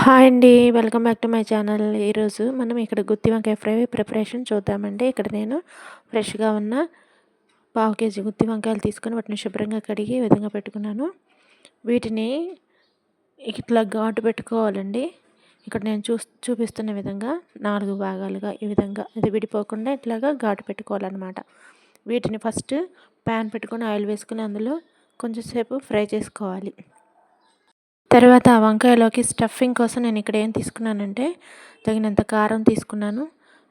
Hi అండి. Welcome back to my channel. ఈరోజు మనం ఇక్కడ గుత్తి వంకాయ ఫ్రై ప్రిపరేషన్ చూద్దామండి. ఇక్కడ నేను ఫ్రెష్‌గా ఉన్న పావు కేజీ గుత్తి వంకాయలు తీసుకొని వాటిని శుభ్రంగా కడిగి ఈ విధంగా పెట్టుకున్నాను. వీటిని ఇట్లా ఘాటు పెట్టుకోవాలండి. ఇక్కడ నేను చూపిస్తున్న విధంగా 4 భాగాలుగా ఈ విధంగా ఇది విడిపోకుండా ఇట్లాగా ఘాటు పెట్టుకోవాలన్నమాట. వీటిని ఫస్ట్ ప్యాన్ పెట్టుకొని ఆయిల్ వేసుకొని అందులో కొంచెం సేపు ఫ్రై చేసుకోవాలి. తర్వాత వంకాయలోకి స్టఫింగ్ కోసం నేను ఇక్కడ ఏం తీసుకున్నానంటే తగినంత కారం తీసుకున్నాను.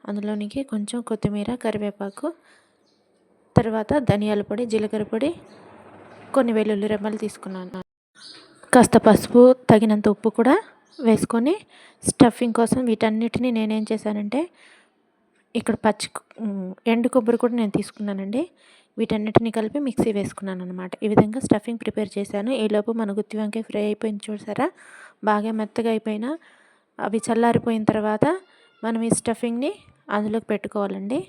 అందులోనికి కొంచెం కొత్తిమీర, కరివేపాకు, తర్వాత ధనియాల పొడి, జీలకర్ర పొడి, కొన్ని వెల్లుల్లి రెమ్మలు తీసుకున్నాను. కాస్త పసుపు, తగినంత ఉప్పు కూడా వేసుకొని స్టఫింగ్ కోసం వీటన్నిటిని నేనేం చేశానంటే ఇక్కడ ఎండు కొబ్బరి కూడా నేను తీసుకున్నానండి. వీటన్నిటిని కలిపి మిక్సీ వేసుకున్నాను అనమాట. ఈ విధంగా స్టఫింగ్ ప్రిపేర్ చేశాను. ఈలోపు మన గుత్తి వంకాయ ఫ్రై అయిపోయింది చూసారా, బాగా మెత్తగా అయిపోయినా అవి చల్లారిపోయిన తర్వాత మనం ఈ స్టఫింగ్ని అందులోకి పెట్టుకోవాలండి.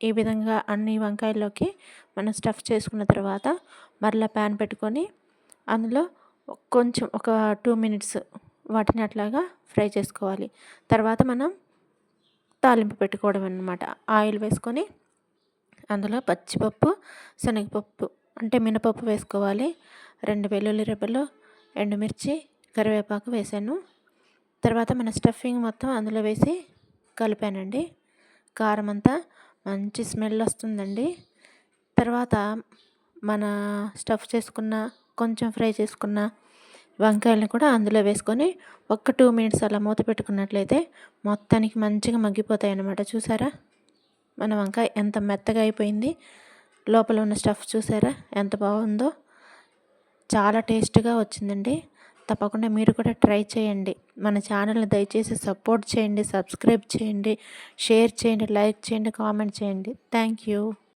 ఈ విధంగా అన్ని వంకాయల్లోకి మనం స్టఫ్ చేసుకున్న తర్వాత మరలా ప్యాన్ పెట్టుకొని అందులో కొంచెం ఒక 2 మినిట్స్ వాటిని అట్లాగా ఫ్రై చేసుకోవాలి. తర్వాత మనం తాలింపు పెట్టుకోవడం అన్నమాట. ఆయిల్ వేసుకొని అందులో పచ్చిపప్పు, శనగపప్పు అంటే మినపప్పు వేసుకోవాలి. 2 వెల్లుల్లి రెబ్బలు, ఎండుమిర్చి, కరివేపాకు వేసాను. తర్వాత మన స్టఫింగ్ మొత్తం అందులో వేసి కలిపానండి. కారం అంతా మంచి స్మెల్ వస్తుందండి. తర్వాత మన స్టఫ్ చేసుకున్న కొంచెం ఫ్రై చేసుకున్న వంకాయలను కూడా అందులో వేసుకొని ఒక 2 మినిట్స్ అలా మూత పెట్టుకున్నట్లయితే మొత్తానికి మంచిగా మగ్గిపోతాయి అన్నమాట. చూసారా మన వంకాయ ఎంత మెత్తగా అయిపోయింది. లోపల ఉన్న స్టఫ్ చూసారా ఎంత బాగుందో. చాలా టేస్ట్గా వచ్చిందండి. తప్పకుండా మీరు కూడా ట్రై చేయండి. మన ఛానల్ని దయచేసి సపోర్ట్ చేయండి, సబ్స్క్రైబ్ చేయండి, షేర్ చేయండి, లైక్ చేయండి, కామెంట్ చేయండి. Thank you.